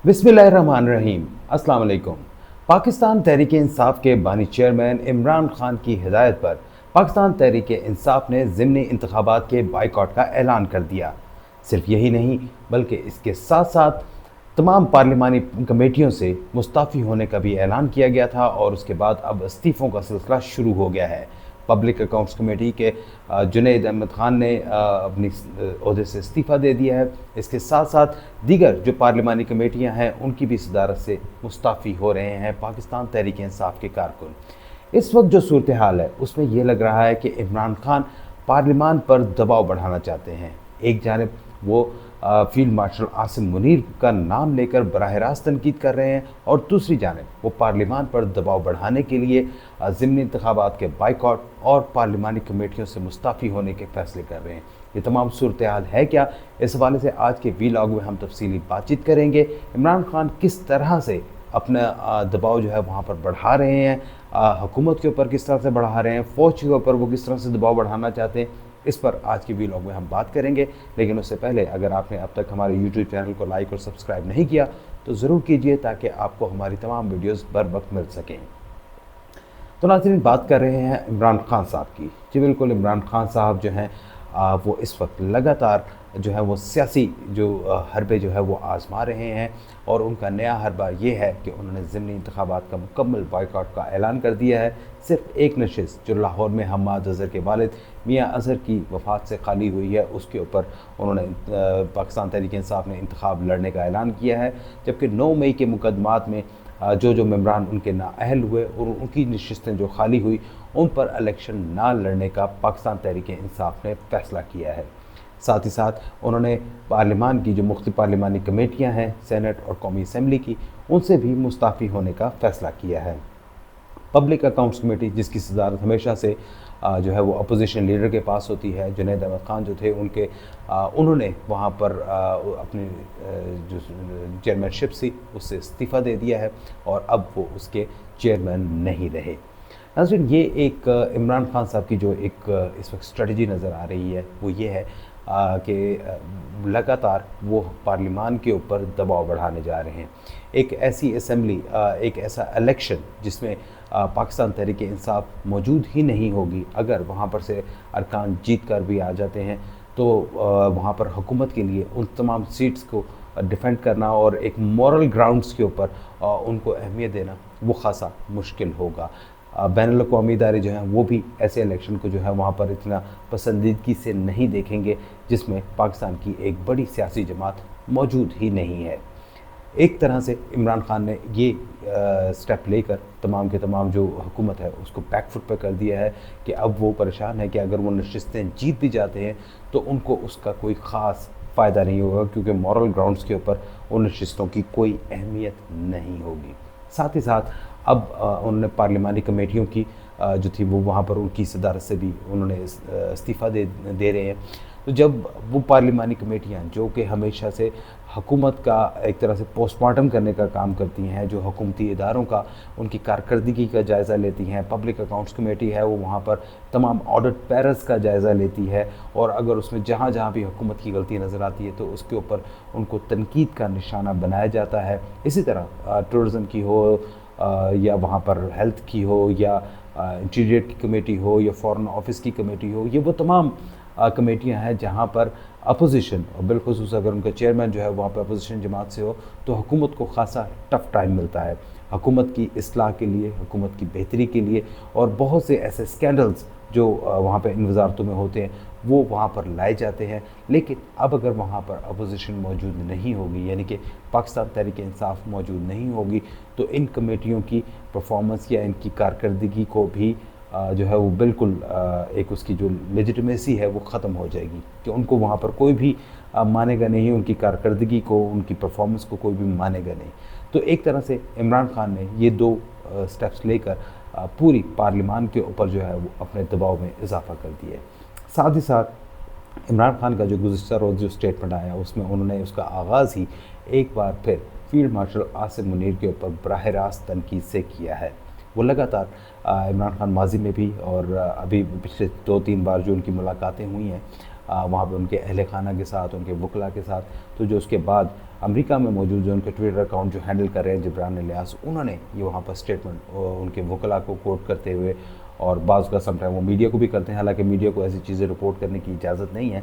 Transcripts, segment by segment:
बिस्मिल्लाहिर्रहमानिर्रहीम। अस्सलाम वालेकुम। पाकिस्तान तहरीक इंसाफ के बानी चेयरमैन इमरान खान की हिदायत पर पाकिस्तान तहरीक इंसाफ ने ज़िमनी इंतखाबात के बाइकआउट का ऐलान कर दिया। सिर्फ यही नहीं बल्कि इसके साथ साथ तमाम पार्लिमानी कमेटियों से मुस्ताफ़ी होने का भी ऐलान किया गया था और उसके बाद अब इस्तीफ़ों का सिलसिला शुरू हो गया है। पब्लिक अकाउंट्स कमेटी के जुनैद अहमद ख़ान ने अपनी ओहदे से इस्तीफ़ा दे दिया है। इसके साथ साथ दीगर जो पार्लिमानी कमेटियां हैं उनकी भी सदारत से मुस्ताफ़ी हो रहे हैं पाकिस्तान तहरीक इंसाफ के कारकुन। इस वक्त जो सूरत हाल है उसमें यह लग रहा है कि इमरान खान पार्लिमान पर दबाव बढ़ाना चाहते हैं। एक जानिब वो फील्ड मार्शल आसिम मुनीर का नाम लेकर बराह रास्त तनकीद कर रहे हैं और दूसरी जानिब वो पार्लिमान पर दबाव बढ़ाने के लिए ज़िमनी इंतखाबात के बाइकआउट और पार्लिमानी कमेटियों से मुस्ताफ़ी होने के फैसले कर रहे हैं। ये तमाम सूरत हाल है क्या, इस हवाले से आज के वीलॉग में हम तफसीली बातचीत करेंगे। इमरान खान किस तरह से अपना दबाव जो है वहाँ पर बढ़ा रहे हैं, हुकूमत के ऊपर किस तरह से बढ़ा रहे हैं, फ़ौज के ऊपर वो किस तरह से दबाव बढ़ाना चाहते हैं, इस पर आज की वीलॉग में हम बात करेंगे। लेकिन उससे पहले अगर आपने अब तक हमारे यूट्यूब चैनल को लाइक और सब्सक्राइब नहीं किया तो ज़रूर कीजिए ताकि आपको हमारी तमाम वीडियोस बर वक्त मिल सकें। तो नाज़रीन, बात कर रहे हैं इमरान खान साहब की। जी बिल्कुल, इमरान खान साहब जो हैं वो इस वक्त लगातार जो है वो सियासी जो हरबे जो है वो आज़मा रहे हैं और उनका नया हरबा ये है कि उन्होंने ज़िमनी इंतखाबात का मुकम्मल बाइकआउट का ऐलान कर दिया है। सिर्फ एक नशिस्त जो लाहौर में हम्माद अज़हर के वालिद मियाँ अज़हर की वफ़ात से खाली हुई है उसके ऊपर उन्होंने पाकिस्तान तहरीक इंसाफ ने इंतखाब लड़ने का ऐलान किया है। जबकि 9 मई के मुकदमात में जो मेंबरान उनके नाअहल हुए और उनकी नशिस्तें जो खाली हुई उन पर इलेक्शन ना लड़ने का पाकिस्तान तहरीक इंसाफ ने फ़ैसला किया है। साथ ही साथ उन्होंने पार्लिमान की जो मुख्तलिफ पार्लिमानी कमेटियां हैं, सेनेट और कौमी असम्बली की, उनसे भी मुस्ताफ़ी होने का फ़ैसला किया है। पब्लिक अकाउंट्स कमेटी जिसकी सदारत हमेशा से जो है वो अपोजिशन लीडर के पास होती है, जुनैद अहमद ख़ान जो थे उनके उन्होंने वहाँ पर अपनी जो चेयरमैनशिप थी उससे इस्तीफ़ा दे दिया है और अब वो उसके चेयरमैन नहीं रहे। नाज़रीन, ये एक इमरान खान साहब की जो एक इस वक्त स्ट्रेटजी नज़र आ रही है वो ये है कि लगातार वो पार्लिमान के ऊपर दबाव बढ़ाने जा रहे हैं। एक ऐसी असम्बली, एक ऐसा इलेक्शन जिसमें पाकिस्तान तहरीक इंसाफ मौजूद ही नहीं होगी, अगर वहाँ पर से अरकान जीत कर भी आ जाते हैं तो वहाँ पर हुकूमत के लिए उन तमाम सीट्स को डिफेंड करना और एक मॉरल ग्राउंड्स के ऊपर उनको अहमियत देना वो ख़ासा मुश्किल होगा। बैनुल अक़वामी इदारे जो हैं वो भी ऐसे इलेक्शन को जो है वहाँ पर इतना पसंदीदगी से नहीं देखेंगे जिसमें पाकिस्तान की एक बड़ी सियासी जमात मौजूद ही नहीं है। एक तरह से इमरान खान ने ये स्टेप लेकर तमाम के तमाम जो हुकूमत है उसको बैकफुट पर कर दिया है कि अब वो परेशान है कि अगर वो नशिस्तें जीत भी जाते हैं तो उनको उसका कोई ख़ास फ़ायदा नहीं होगा क्योंकि मॉरल ग्राउंड्स के ऊपर उन नशिस्तों की कोई अहमियत नहीं होगी। साथ ही साथ अब उन्होंने पार्लिमानी कमेटियों की जो थी वो वहाँ पर उनकी सदारत से भी उन्होंने इस्तीफ़ा दे रहे हैं। तो जब वो पार्लिमानी कमेटियाँ जो कि हमेशा से हुकूमत का एक तरह से पोस्टमार्टम करने का काम करती हैं, जो हुकूमती इदारों का उनकी कारकर्दगी का जायज़ा लेती हैं, पब्लिक अकाउंट्स कमेटी है वो वहाँ पर तमाम ऑडिट पैरस का जायज़ा लेती है और अगर उसमें जहाँ जहाँ भी हुकूमत की गलती नज़र आती है तो उसके ऊपर उनको तनकीद का निशाना बनाया जाता है। इसी तरह टूरिज़म की हो या वहाँ पर हेल्थ की हो या इंटीरियर की कमेटी हो या फॉरेन ऑफिस की कमेटी हो, ये वो तमाम कमेटियां हैं जहां पर अपोजिशन और बिलखुसूस अगर उनका चेयरमैन जो है वहाँ पर अपोजिशन जमात से हो तो हुकूमत को ख़ासा टफ़ टाइम मिलता है हुकूमत की इस्लाह के लिए, हुकूमत की बेहतरी के लिए। और बहुत से ऐसे स्कैंडल्स जो वहाँ पर इन वजारतों में होते हैं वो वहाँ पर लाए जाते हैं। लेकिन अब अगर वहाँ पर अपोजिशन मौजूद नहीं होगी, यानी कि पाकिस्तान तहरीक इंसाफ मौजूद नहीं होगी, तो इन कमेटियों की परफॉर्मेंस या इनकी कारकर्दगी को भी जो है वो बिल्कुल एक उसकी जो लेजिटिमेसी है वो ख़त्म हो जाएगी कि उनको वहाँ पर कोई भी मानेगा नहीं, उनकी कारकर्दगी को, उनकी परफॉर्मेंस को कोई भी मानेगा नहीं। तो एक तरह से इमरान खान ने ये 2 स्टेप्स लेकर पूरी पार्लिमान के ऊपर जो है वो अपने दबाव में इजाफा कर दिया है। साथ ही साथ इमरान खान का जो गुज़िश्ता रोज़ जो स्टेटमेंट आया उसमें उन्होंने उसका आगाज़ ही एक बार फिर फील्ड मार्शल आसिम मुनीर के ऊपर बराह रास्त तनकीद से किया है। वो लगातार इमरान खान माजी में भी और अभी पिछले 2-3 बार जो उनकी मुलाकातें हुई हैं वहाँ पे उनके अहल खाना के साथ, उनके वकला के साथ। तो जो उसके बाद अमेरिका में मौजूद जो उनके ट्विटर अकाउंट जो हैंडल कर रहे हैं जिब्रान इलियास, उन्होंने ये वहाँ पर स्टेटमेंट उनके वकला को कोट करते हुए, और बाज़ का समटाइम वो मीडिया को भी करते हैं, हालांकि मीडिया को ऐसी चीज़ें रिपोर्ट करने की इजाज़त नहीं है।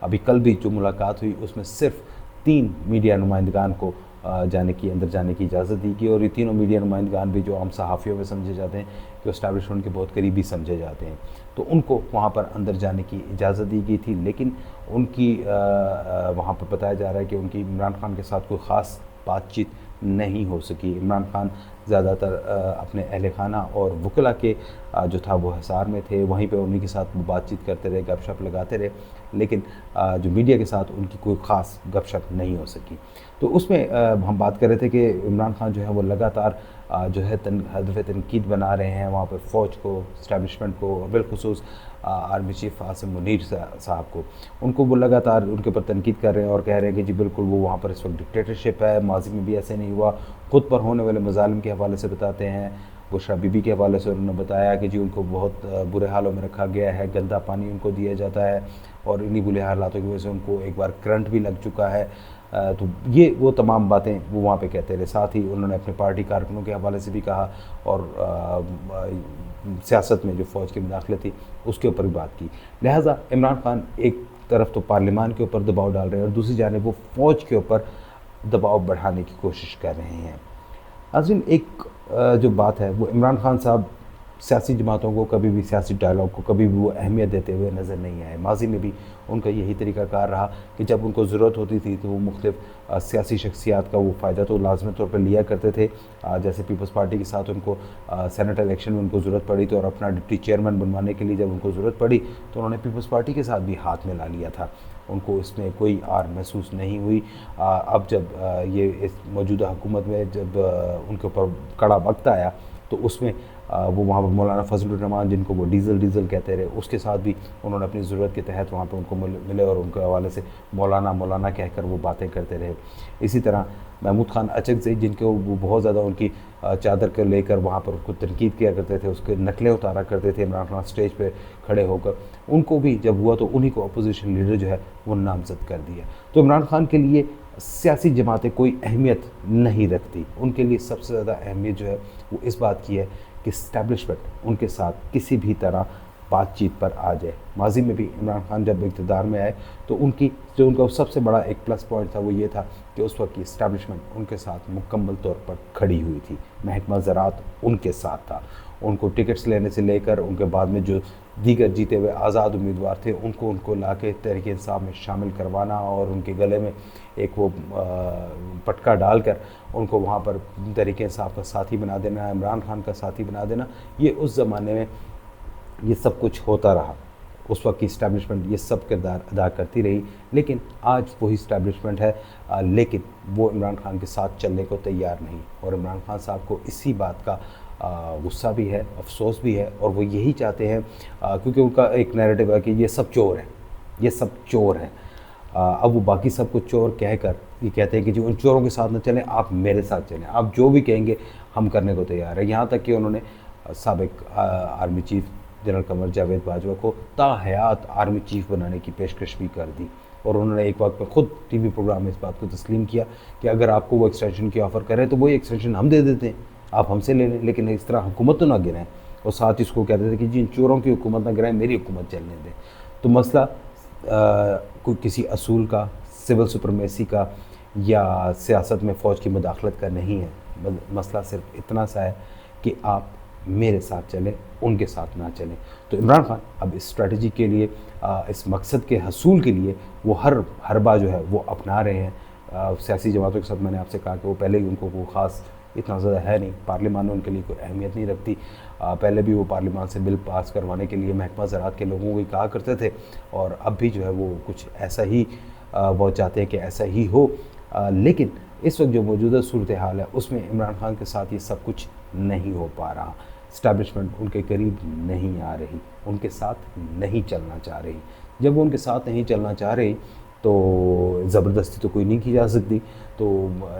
अभी कल भी जो मुलाकात हुई उसमें सिर्फ 3 मीडिया नुमाइंदगान को अंदर जाने की इजाज़त दी गई, और ये तीनों मीडिया नुमाइंदगान भी जो आम सहाफ़ियों में समझे जाते हैं, जो एस्टैब्लिशमेंट के बहुत करीबी समझे जाते हैं, तो उनको वहाँ पर अंदर जाने की इजाज़त दी गई थी। लेकिन उनकी वहाँ पर बताया जा रहा है कि उनकी इमरान खान के साथ कोई ख़ास बातचीत नहीं हो सकी। इमरान खान ज़्यादातर अपने अहल खाना और वकला के जो था वो हिसार में थे, वहीं पे उन्हीं के साथ वो बातचीत करते रहे, गपशप लगाते रहे, लेकिन जो मीडिया के साथ उनकी कोई ख़ास गपशप नहीं हो सकी। तो उसमें हम बात कर रहे थे कि इमरान खान जो है वो लगातार जो है हदफ तनकीद बना रहे हैं वहाँ पर फ़ौज को, इस्टेब्लिशमेंट को, और बिलखुसूस आर्मी चीफ आसिम मुनीर साहब को। उनको वो लगातार उनके ऊपर तनकीद कर रहे हैं और कह रहे हैं कि जी बिल्कुल वो वहाँ पर इस वक्त डिक्टेटरशिप है, माजी में भी ऐसे नहीं हुआ। ख़ुद पर होने वाले मज़ालिम के हवाले से बताते हैं। बुशरा बीबी के हवाले से उन्होंने बताया कि जी उनको बहुत बुरे हालों में रखा गया है, गंदा पानी उनको दिया जाता है, और इन्हीं बुरे हालातों की वजह से उनको एक बार करंट भी लग चुका है। तो ये वो तमाम बातें वो वहाँ पे कहते रहे। साथ ही उन्होंने अपने पार्टी कारकुनों के हवाले से भी कहा, और सियासत में जो फ़ौज की मुदाखलत थी उसके ऊपर भी बात की। लिहाजा इमरान खान एक तरफ तो पार्लियामान के ऊपर दबाव डाल रहे हैं, और दूसरी जानिब वो फ़ौज के ऊपर दबाव बढ़ाने की कोशिश कर रहे हैं। नाज़रीन, एक जो बात है वो इमरान खान साहब सियासी जमातों को कभी भी, सियासी डायलॉग को कभी भी वो अहमियत देते हुए नज़र नहीं आए। माजी में भी उनका यही तरीक़ाकार रहा कि जब उनको ज़रूरत होती थी तो वो मुख्तलिफ़ सियासी शख्सियात का वो फ़ायदा तो लाजमी तौर पर लिया करते थे। जैसे पीपल्स पार्टी के साथ उनको सेनेट इलेक्शन में उनको ज़रूरत पड़ी तो, और अपना डिप्टी चेयरमैन बनवाने के लिए जब उनको ज़रूरत पड़ी तो उन्होंने पीपल्स पार्टी के साथ भी हाथ मिला लिया था। उनको इसमें कोई आर महसूस नहीं हुई। अब जब ये इस मौजूदा हुकूमत में जब उनके ऊपर कड़ा वक्त आया तो उसमें वो वहाँ पर मौलाना फजलुर रहमान, जिनको वो डीज़ल कहते रहे, उसके साथ भी उन्होंने अपनी ज़रूरत के तहत वहाँ पर उनको मिले, और उनके हवाले से मौलाना कहकर वो बातें करते रहे। इसी तरह महमूद खान अचकज़ई, जिनको वो बहुत ज़्यादा उनकी चादर को लेकर वहाँ पर उसको तनकीद किया करते थे, उसके नकलें उतारा करते थे इमरान खान स्टेज पे खड़े होकर, उनको भी जब हुआ तो उन्हीं को अपोजिशन लीडर जो है वो नामज़द कर दिया। तो इमरान खान के लिए सियासी जमातें कोई अहमियत नहीं रखती। उनके लिए सबसे ज़्यादा अहमियत जो है वो इस बात की है कि इस्टेब्लिशमेंट उनके साथ किसी भी तरह बातचीत पर आ जाए। माजी में भी इमरान खान जब इक़्तिदार में आए तो उनका सबसे बड़ा एक प्लस पॉइंट था वो ये था कि उस वक्त की इस्टेब्लिशमेंट उनके साथ मुकम्मल तौर पर खड़ी हुई थी। महकमा ज़राअत उनके साथ था। उनको टिकट्स लेने से लेकर उनके बाद में जो दीगर जीते हुए आज़ाद उम्मीदवार थे उनको ला के तहरीक इंसाफ में शामिल करवाना, और उनके गले में एक वो पटका डालकर उनको वहाँ पर तहरीक इंसाफ का साथी बना देना, इमरान खान का साथी बना देना, ये उस ज़माने में ये सब कुछ होता रहा। उस वक्त की इस्टेब्लिशमेंट ये सब किरदार अदा करती रही। लेकिन आज वही इस्टेब्लिशमेंट है, लेकिन वो इमरान खान के साथ चलने को तैयार नहीं। और इमरान खान साहब को इसी बात का गुस्सा भी है, अफसोस भी है, और वो यही चाहते हैं क्योंकि उनका एक नैरेटिव है कि ये सब चोर हैं, ये सब चोर हैं। अब वो बाकी सब कुछ चोर कहकर ये कहते हैं कि जी उन चोरों के साथ न चलें, आप मेरे साथ चलें, आप जो भी कहेंगे हम करने को तैयार हैं। यहाँ तक कि उन्होंने साबिक army chief general Qamar Javed Bajwa को ताहयात आर्मी चीफ बनाने की पेशकश भी कर दी, और उन्होंने एक वक्त पर ख़ुद टीवी प्रोग्राम में इस बात को तस्लीम किया कि अगर आपको वो एक्सटेंशन की ऑफ़र करें तो वही एक्सटेंशन हम दे देते हैं, आप हमसे ले लें, लेकिन इस तरह हुकूमत तो ना गिराएं। और साथ ही इसको कहते थे कि जी चोरों की हुकूमत ना गिराएं, मेरी हुकूमत चलने दें। तो मसला कोई किसी असूल का, सिविल सुपरमेसी का या सियासत में फ़ौज की मुदाखलत का नहीं है। मसला सिर्फ इतना सा है कि आप मेरे साथ चलें, उनके साथ ना चलें। तो इमरान खान अब इस स्ट्रेटजी के लिए, इस मकसद के हसूल के लिए वो हर बार जो है वो अपना रहे हैं। सियासी जमातों के साथ मैंने आपसे कहा कि वो पहले ही उनको वो ख़ास इतना ज़्यादा है नहीं, पार्लियामान में उनके लिए कोई अहमियत नहीं रखती। पहले भी वो पार्लियामान से बिल पास करवाने के लिए महकमा ज़राअत के लोगों को ही कहा करते थे, और अब भी जो है वो कुछ ऐसा ही वो चाहते हैं कि ऐसा ही हो। लेकिन इस वक्त जो मौजूदा सूरत हाल है उसमें इमरान खान के साथ ये सब कुछ नहीं हो पा रहा। इस्टेब्लिशमेंट उनके करीब नहीं आ रही, उनके साथ नहीं चलना चाह रही। जब वो उनके साथ नहीं चलना चाह रही तो ज़बरदस्ती तो कोई नहीं की जा सकती। तो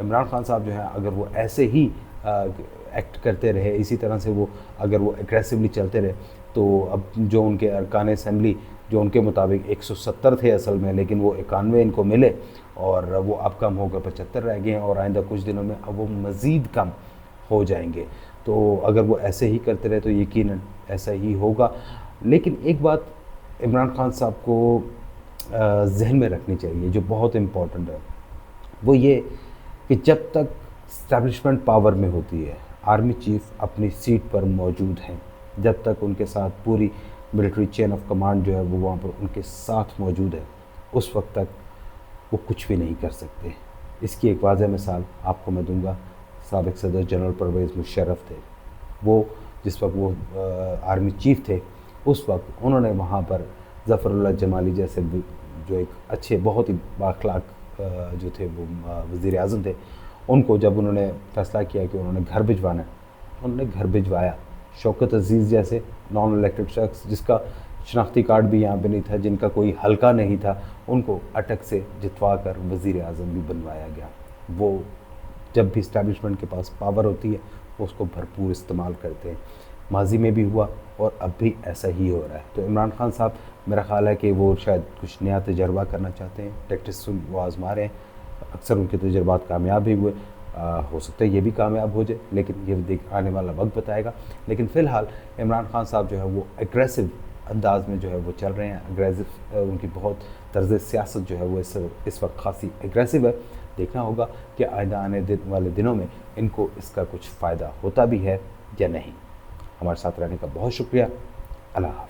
इमरान खान साहब जो है अगर वो ऐसे ही एक्ट करते रहे, इसी तरह से वो अगर वो एग्रेसिवली चलते रहे, तो अब जो उनके अरकान असम्बली जो उनके मुताबिक 170 थे असल में, लेकिन वो 91 इनको मिले और वो अब कम होकर 75 रह गए हैं और आइंदा कुछ दिनों में अब वो मज़ीद कम हो जाएंगे। तो अगर वो ऐसे ही करते रहे तो यकीनन ऐसा ही होगा। लेकिन एक बात इमरान खान साहब को जहन में रखनी चाहिए जो बहुत इम्पोर्टेंट है, वो ये कि जब तक इस्टेब्लिशमेंट पावर में होती है, आर्मी चीफ अपनी सीट पर मौजूद हैं, जब तक उनके साथ पूरी मिलिट्री चेन ऑफ कमांड जो है वो वहाँ पर उनके साथ मौजूद है, उस वक्त तक वो कुछ भी नहीं कर सकते। इसकी एक वाज़ह मिसाल आपको मैं दूंगा। साबिक़ सदर जनरल परवेज़ मुशर्रफ थे, वो जिस वक्त वो आर्मी चीफ थे, उस वक्त उन्होंने वहाँ पर ज़फ़रुल्लाह जमाली जैसे जो एक अच्छे बहुत ही बाअखलाक जो थे वो वज़ीर आज़म थे, उनको जब उन्होंने फ़ैसला किया कि उन्होंने घर भिजवाना है, उन्होंने घर भिजवाया। शौकत अज़ीज़ जैसे नॉन इलेक्टेड शख्स जिसका शनाख्ती कार्ड भी यहाँ पे नहीं था, जिनका कोई हल्का नहीं था, उनको अटक से जितवा कर वज़ीर आज़म भी बनवाया गया। वो जब भी इस्टेब्लिशमेंट के पास पावर होती है वो उसको भरपूर इस्तेमाल करते हैं। माजी में भी हुआ और अब भी ऐसा ही हो रहा है। तो इमरान खान साहब, मेरा ख़्याल है कि वो शायद कुछ नया तजर्बा करना चाहते हैं, टैक्टिक्स वो आज़मा रहे हैं। अक्सर उनके तजर्बात कामयाब भी हुए, हो सकता है ये भी कामयाब हो जाए, लेकिन ये आने वाला वक्त बताएगा। लेकिन फ़िलहाल इमरान खान साहब जो है वो एग्रेसिव अंदाज में जो है वो चल रहे हैं। एग्रेसिव उनकी बहुत तर्ज़ सियासत जो है वो इस वक्त खासी एग्रेसिव है। देखना होगा कि आइंदा आने वाले दिनों में इनको इसका कुछ फ़ायदा होता भी है या नहीं। हमारे साथ रहने का बहुत शुक्रिया। अल्लाह हाफ़िज़।